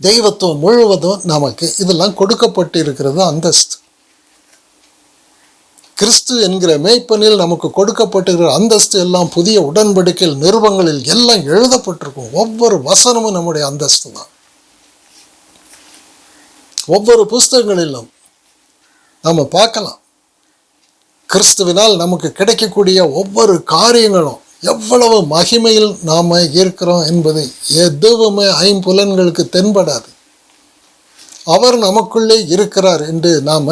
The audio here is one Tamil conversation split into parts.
தெய்வத்துவம் முழுவதும் நமக்கு இதெல்லாம் கொடுக்கப்பட்டு இருக்கிறது அந்தஸ்து. கிறிஸ்து என்கிற மேய்ப்பனில் நமக்கு கொடுக்கப்பட்டிருக்கிற அந்தஸ்து எல்லாம் புதிய உடன்படிக்கையில் நிருபங்களில் எல்லாம் எழுதப்பட்டிருக்கும். ஒவ்வொரு வசனமும் நம்முடைய அந்தஸ்து தான். ஒவ்வொரு புஸ்தகங்களிலும் நம்ம பார்க்கலாம் கிறிஸ்துவினால் நமக்கு கிடைக்கக்கூடிய ஒவ்வொரு காரியங்களும் எவ்வளவு மகிமையில் நாம் இருக்கிறோம் என்பது எதுவுமே ஐம்புலன்களுக்கு தென்படாது. அவர் நமக்குள்ளே இருக்கிறார் என்று நாம்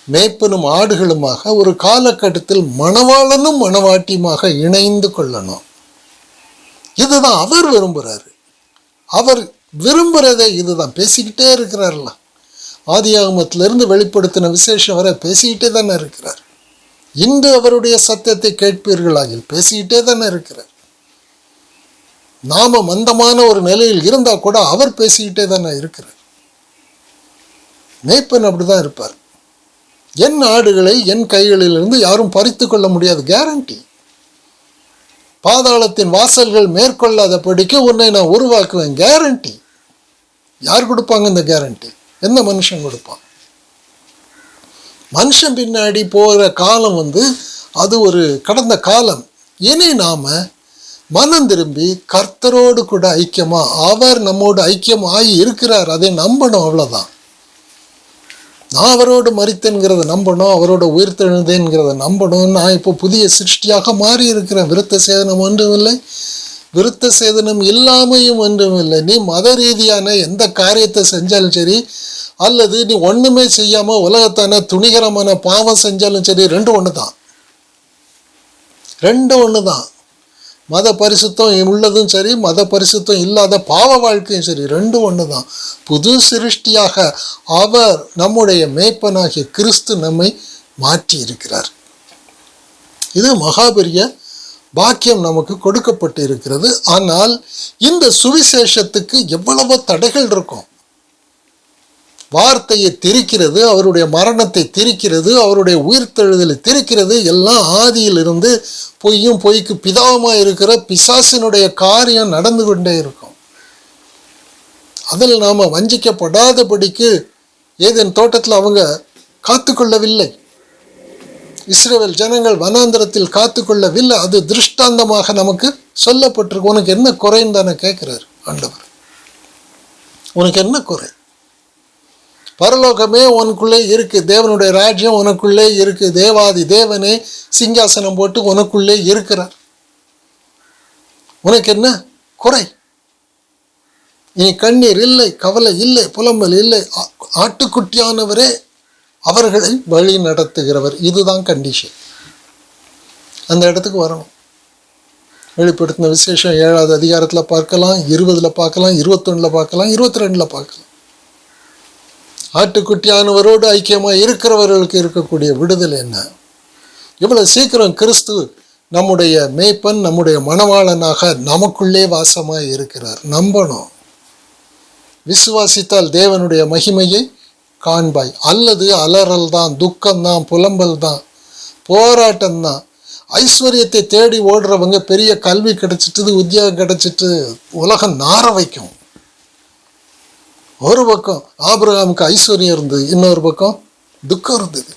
மேய்ப்பனும் ஆடுகளுமாக ஒரு காலகட்டத்தில் மணவாளனும் மணவாட்டியுமாக இணைந்து கொள்ளணும். இதுதான் அவர் விரும்புகிறாரு. அவர் விரும்புகிறதே இதுதான். பேசிக்கிட்டே இருக்கிறார்ல, ஆதியாகமத்திலிருந்து வெளிப்படுத்தின விசேஷம் வரை பேசிக்கிட்டே தானே இருக்கிறார். இன்று அவருடைய சத்தத்தை கேட்பீர்களாகில் பேசிக்கிட்டே தானே இருக்கிறார். நாம மந்தமான ஒரு நிலையில் இருந்தால் கூட அவர் பேசிக்கிட்டே தானே இருக்கிறார். மேய்ப்பன் அப்படிதான் இருப்பார். என் ஆடுகளை என் கைகளிலிருந்து யாரும் பறித்து கொள்ள முடியாது, கேரண்டி. பாதாளத்தின் வாசல்கள் மேற்கொள்ளாதபடிக்கு உன்னை நான் உருவாக்குவேன், கேரண்டி. யார் கொடுப்பாங்க இந்த கேரண்டி? எந்த மனுஷன் கொடுப்பான்? மனுஷன் பின்னாடி போகிற காலம் அது ஒரு கடந்த காலம். இனி நாம மனம் திரும்பி கர்த்தரோடு கூட ஐக்கியமா, அவர் நம்மோடு ஐக்கியம் ஆகி இருக்கிறார், அதை நம்பணும். அவ்வளோதான். நான் அவரோடு மரித்தேன்கிறத நம்பணும், அவரோட உயிர்த்தெழுந்தேன்கிறத நம்பணும். நான் இப்போ புதிய சிருஷ்டியாக மாறி இருக்கிறேன். விருத்த சேதனம் ஒன்றும் இல்லை, விருத்த சேதனம் இல்லாமையும் ஒன்றும் இல்லை. நீ மத ரீதியான எந்த காரியத்தை செஞ்சாலும் சரி, அல்லது நீ ஒன்றுமே செய்யாமல் உலகத்தான துணிகரமான பாவம் செஞ்சாலும் சரி, ரெண்டும் ஒன்று தான். ரெண்டும் ஒன்று தான். மத பரிசுத்தம் உள்ளதும் சரி, மத பரிசுத்தம் இல்லாத பாவ வாழ்க்கையும் சரி, ரெண்டும் ஒன்று தான். புது சிருஷ்டியாக அவர் நம்முடைய மேய்ப்பனாகிய கிறிஸ்து நம்மை மாற்றி இருக்கிறார். இது மகாபெரிய பாக்கியம் நமக்கு கொடுக்கப்பட்டு இருக்கிறது. ஆனால் இந்த சுவிசேஷத்துக்கு எவ்வளவோ தடைகள் இருக்கும். வார்த்தையை திரிக்கிறது, அவருடைய மரணத்தை திரிக்கிறது, அவருடைய உயிர்த்தெழுதலை திரிக்கிறது, எல்லாம் ஆதியிலிருந்து பொய்யும் பொய்க்கு பிதாவுமாக இருக்கிற பிசாசினுடைய காரியம் நடந்து கொண்டே இருக்கும். அதில் நாம் வஞ்சிக்கப்படாதபடிக்கு ஏதேன் தோட்டத்தில் அவங்க காத்துக்கொள்ளவில்லை. இஸ்ரவேல் ஜனங்கள் வனாந்தரத்தில் காத்துக்கொள்ளவில்லை. அது திருஷ்டாந்தமாக நமக்கு சொல்லப்பட்டிருக்கு. உனக்கு என்ன குறைன்னு தானே கேட்குறாரு ஆண்டவர். உனக்கு என்ன குறை? பரலோகமே உனக்குள்ளே இருக்கு, தேவனுடைய ராஜ்யம் உனக்குள்ளே இருக்கு, தேவாதி தேவனே சிங்காசனம் போட்டு உனக்குள்ளே இருக்கிறார். உனக்கு என்ன குறை? இனி கண்ணீர் இல்லை, கவலை இல்லை, புலம்பல் இல்லை. ஆட்டுக்குட்டியானவரே அவர்களை வழி நடத்துகிறவர். இதுதான் கண்டிஷன். அந்த இடத்துக்கு வரணும். வெளிப்படுத்தின விசேஷம் 7வது அதிகாரத்தில் பார்க்கலாம், 20 பார்க்கலாம், 21 பார்க்கலாம், 22 பார்க்கலாம். ஆட்டுக்குட்டியானவரோடு ஐக்கியமாக இருக்கிறவர்களுக்கு இருக்கக்கூடிய விடுதலை என்ன? இவ்வளோ சீக்கிரம் கிறிஸ்து நம்முடைய மேய்ப்பன், நம்முடைய மணவாளனாக நமக்குள்ளே வாசமாக இருக்கிறார். நம்பணும். விசுவாசித்தால் தேவனுடைய மகிமையை காண்பாய். அல்லது அலறல் தான், துக்கம்தான், புலம்பல் தான், போராட்டம்தான். ஐஸ்வர்யத்தை தேடி ஓடுறவங்க பெரிய கல்வி கிடைச்சிட்டு, உத்தியோகம் கிடைச்சிட்டு உலகம் நார வைக்கும். ஒரு பக்கம் ஆபிரகாமுக்கு ஐஸ்வர்யம் இருந்தது, இன்னொரு பக்கம் துக்கம் இருந்தது.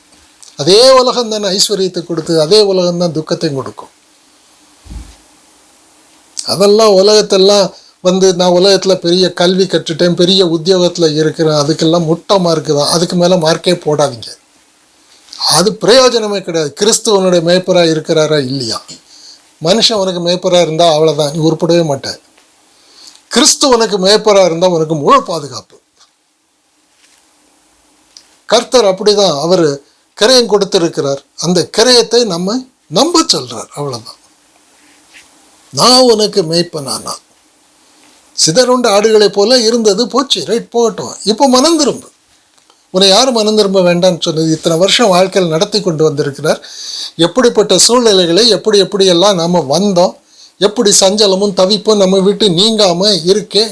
அதே உலகம் தானே ஐஸ்வர்யத்தை கொடுத்தது, அதே உலகம் தான் துக்கத்தையும் கொடுக்கும். அதெல்லாம் உலகத்தெல்லாம் நான் உலகத்தில் பெரிய கல்வி கற்றுட்டேன், பெரிய உத்தியோகத்தில் இருக்கிறேன், அதுக்கெல்லாம் முட்டை மார்க்கு தான். அதுக்கு மேலே மார்க்கே போடாதீங்க. அது பிரயோஜனமே கிடையாது. கிறிஸ்துவனுடைய மேய்ப்பராக இருக்கிறாரா இல்லையா? மனுஷன் உனக்கு மேய்ப்பராக இருந்தால் அவ்வளோதான், நீ உருப்படவே மாட்டேன். கிறிஸ்து உனக்கு மேய்ப்பராக இருந்தால் உனக்கு முழு பாதுகாப்பு. கர்த்தர் அப்படிதான், அவர் கிரயம் கொடுத்திருக்கிறார். அந்த கிரயத்தை நம்ம நம்ப சொல்றார். அவ்வளோதான். நான் உனக்கு மேய்ப்பனானா. சிதறுண்ட ஆடுகளை போல இருந்தது, போச்சு, ரைட், போகட்டும். இப்போ மனம் திரும்பு. உன்னை யாரும் மனம் திரும்ப வேண்டாம்னு சொன்னது? இத்தனை வருஷம் வாழ்க்கையில் நடத்தி கொண்டு வந்திருக்கிறார். எப்படிப்பட்ட சூழ்நிலைகளை எப்படியெல்லாம் நாம் வந்தோம், எப்படி சஞ்சலமும் தவிப்பும் நம்ம விட்டு நீங்காமல் இருக்கே,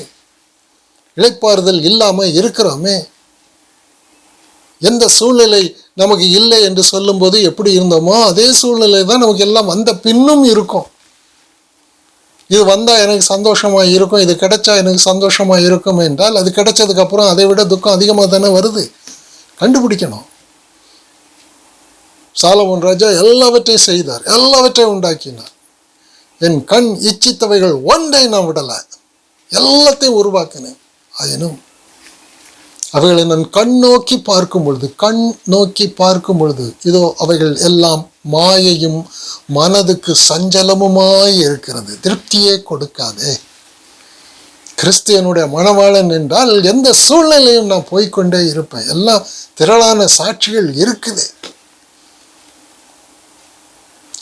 இளைப்பாறுதல் இல்லாமல் இருக்கிறோமே. எந்த சூழ்நிலை நமக்கு இல்லை என்று சொல்லும்போது எப்படி இருந்தோமோ அதே சூழ்நிலை தான் நமக்கு எல்லாம் வந்த பின்னும் இருக்கும். இது வந்தால் எனக்கு சந்தோஷமாக இருக்கும், இது கிடைச்சா எனக்கு சந்தோஷமாக இருக்கும் என்றால் அது கிடைச்சதுக்கப்புறம் அதை விட துக்கம் அதிகமாக தானே வருது. கண்டுபிடிக்கணும். சாலமோன் ராஜா எல்லாவற்றையும் செய்தார், எல்லாவற்றையும் உண்டாக்கினார். என் கண் இச்சித்தவைகள் ஒன்றை நான் விடலை, எல்லாத்தையும் உருவாக்கினேன். ஆயினும் அவைகளை நான் கண் நோக்கி பார்க்கும் பொழுது இதோ அவைகள் எல்லாம் மாயையும் மனதுக்கு சஞ்சலமுமாய் இருக்கிறது, திருப்தியே கொடுக்காதே. கிறிஸ்தியனுடைய மணவாளன் என்றால் எந்த சூழ்நிலையும் நான் போய்கொண்டே இருப்பேன். எல்லாம் திரளான சாட்சிகள் இருக்குது.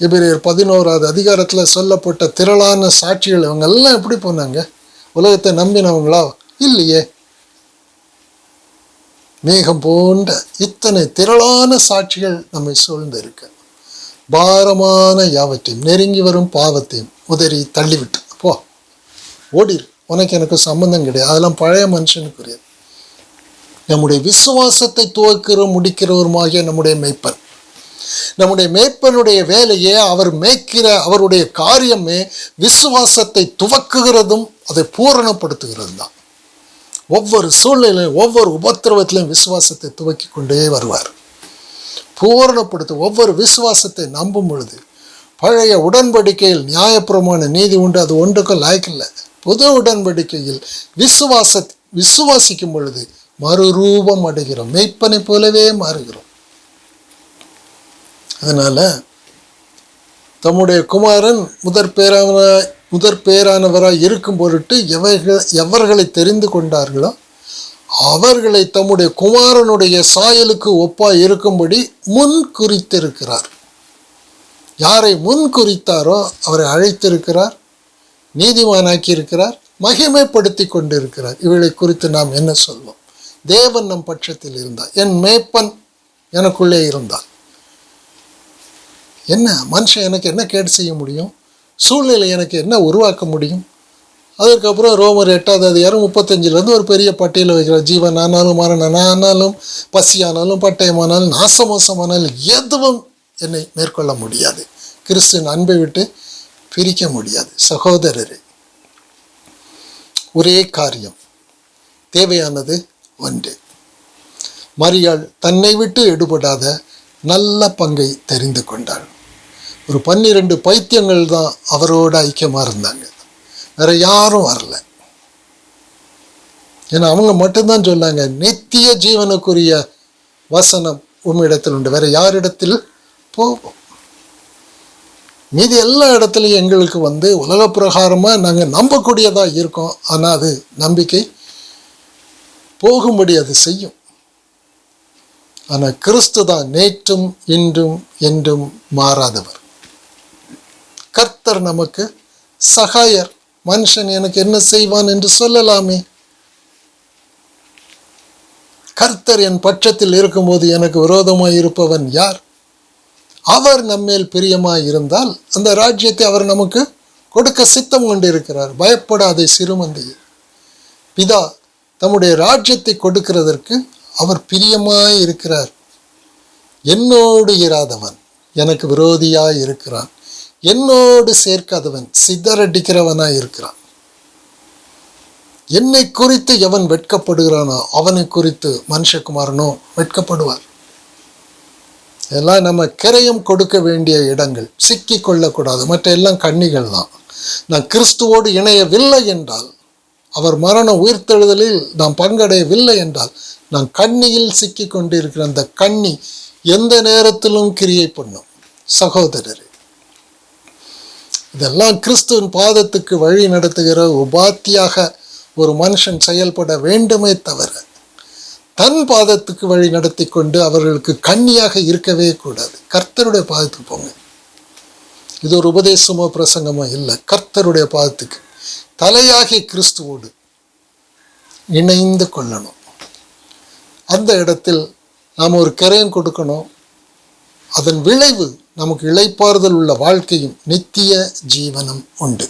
எபிரேயர் 11வது அதிகாரத்தில் சொல்லப்பட்ட திரளான சாட்சிகள் இவங்க எல்லாம் எப்படி போனாங்க? உலகத்தை நம்பினவங்களா? இல்லையே. மேகம் போன்ற இத்தனை திரளான சாட்சிகள் நம்மை சூழ்ந்து இருக்கு. பாரமான யாவற்றையும் நெருங்கி வரும் பாவத்தையும் உதறி தள்ளிவிட்டு போ, ஓடிரு, உனக்கு எனக்கு சம்பந்தம் கிடையாது. அதெல்லாம் பழைய மனுஷனுக்குரியது. நம்முடைய விசுவாசத்தை முடிக்கிறவருமாகிய நம்முடைய மேய்ப்பன், நம்முடைய மேய்ப்பனுடைய வேலையே அவர் மேய்க்கிற அவருடைய காரியமே விசுவாசத்தை துவக்குகிறதும் அதை பூரணப்படுத்துகிறது தான். ஒவ்வொரு சூழ்நிலையிலும் ஒவ்வொரு உபத்திரவத்திலையும் விசுவாசத்தை துவக்கி கொண்டே வருவார், பூரணப்படுத்த. ஒவ்வொரு விசுவாசத்தை நம்பும் பொழுது பழைய உடன்படிக்கையில் நியாயப்பிரமாண நீதி உண்டு, அது ஒன்றுக்கும் லாய்க்கில்லை. புது உடன்படிக்கையில் விசுவாசிக்கும் பொழுது மறுரூபம் அடைகிறோம், மெய்ப்பனை போலவே மாறுகிறோம். அதனால தம்முடைய குமாரன் முதற் பேரானவராய் இருக்கும் பொருட்டு எவர்களை தெரிந்து கொண்டார்களோ அவர்களை தம்முடைய குமாரனுடைய சாயலுக்கு ஒப்பாய் இருக்கும்படி முன் குறித்திருக்கிறார். யாரை முன் குறித்தாரோ அவரை அழைத்திருக்கிறார், நீதிமானாக்கி இருக்கிறார், மகிமைப்படுத்தி கொண்டிருக்கிறார். இவளை குறித்து நாம் என்ன சொல்வோம்? தேவன் நம் பட்சத்தில் இருந்தார், என் மேய்ப்பன் எனக்குள்ளே இருந்தார். என்ன மனுஷன் எனக்கு என்ன கேடு செய்ய முடியும்? சூழ்நிலை எனக்கு என்ன உருவாக்க முடியும்? அதுக்கப்புறம் ரோமர் 8வது அதிகாரம் 35 ஒரு பெரிய பட்டியலை வைக்கிறார். ஜீவன் ஆனாலும் மரணம் ஆனாலும் பசியானாலும் பட்டயமானாலும் நாசமோசமானாலும் எதுவும் என்னை மேற்கொள்ள முடியாது. கிறிஸ்துவின் அன்பை விட்டு பிரிக்க முடியாது. சகோதரரே, ஒரே காரியம், தேவையானது ஒன்று. மரியாள் தன்னை விட்டு எடுபடாத நல்ல பங்கை தெரிந்து கொண்டாள். ஒரு 12 பைத்தியங்கள் தான் அவரோட ஐக்கியமாக இருந்தாங்க, வேற யாரும் வரல. ஏன்னா அவங்க மட்டும்தான் சொன்னாங்க, நித்திய ஜீவனுக்குரிய வசனம் உம்மிடத்தில் உண்டு, வேற யாரிடத்தில் போவோம்? மீதி எல்லா இடத்துலையும் எங்களுக்கு உலக பிரகாரமாக நாங்கள் நம்பக்கூடியதாக இருக்கோம். ஆனால் அது நம்பிக்கை போகும்படி அது செய்யும். ஆனால் கிறிஸ்து தான் நேற்றும் இன்றும் என்றும் மாறாதவர். கர்த்தர் நமக்கு சகாயர். மனுஷன் எனக்கு என்ன செய்வான் என்று சொல்லலாமே. கர்த்தர் என் பட்சத்தில் இருக்கும்போது எனக்கு விரோதமாய் இருப்பவன் யார்? அவர் நம்மேல் பிரியமாய் இருந்தால் அந்த ராஜ்யத்தை அவர் நமக்கு கொடுக்க சித்தம் கொண்டிருக்கிறார். பயப்படாதே சிறுமந்தையே. பிதா தம்முடைய ராஜ்யத்தை கொடுக்கிறதற்கு அவர் பிரியமாய் இருக்கிறார். என்னோடு இராதவன் எனக்கு விரோதியாய் இருக்கிறான், என்னோடு சேர்க்காதவன் சிதறடிக்கிறவனாய் இருக்கிறான். என்னை குறித்து எவன் வெட்கப்படுகிறானோ அவனை குறித்து மனுஷகுமாரனோ வெட்கப்படுவார். இதெல்லாம் நம்ம கிரயம் கொடுக்க வேண்டிய இடங்கள், சிக்கி கொள்ளக்கூடாது. மற்ற எல்லாம் கண்ணிகள் தான். நான் கிறிஸ்துவோடு இணையவில்லை என்றால், அவர் மரண உயிர்த்தெழுதலில் நாம் பங்கடையவில்லை என்றால், நான் கண்ணியில் சிக்கி கொண்டிருக்கிற அந்த கண்ணி எந்த நேரத்திலும் கிரியை பண்ணும். சகோதரரே, இதெல்லாம் கிறிஸ்துவின் பாதத்துக்கு வழி நடத்துகிற உபாத்தியாக ஒரு மனுஷன் செயல்பட வேண்டுமே தவிர தன் பாதத்துக்கு வழி நடத்தி கொண்டு அவர்களுக்கு கண்ணியாக இருக்கவே கூடாது. கர்த்தருடைய பாதத்துக்கு போங்க. இது ஒரு உபதேசமோ பிரசங்கமோ இல்லை. கர்த்தருடைய பாதத்துக்கு தலையாகிய கிறிஸ்துவோடு இணைந்து கொள்ளணும். அந்த இடத்தில் நாம் ஒரு கரையம் கொடுக்கணும். அதன் விளைவு நமக்கு இளைப்பாறுதல் உள்ள வாழ்க்கையும் நித்திய ஜீவனம் உண்டு.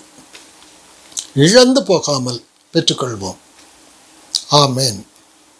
இழந்து போகாமல் பெற்றுக்கொள்வோம். ஆமேன்.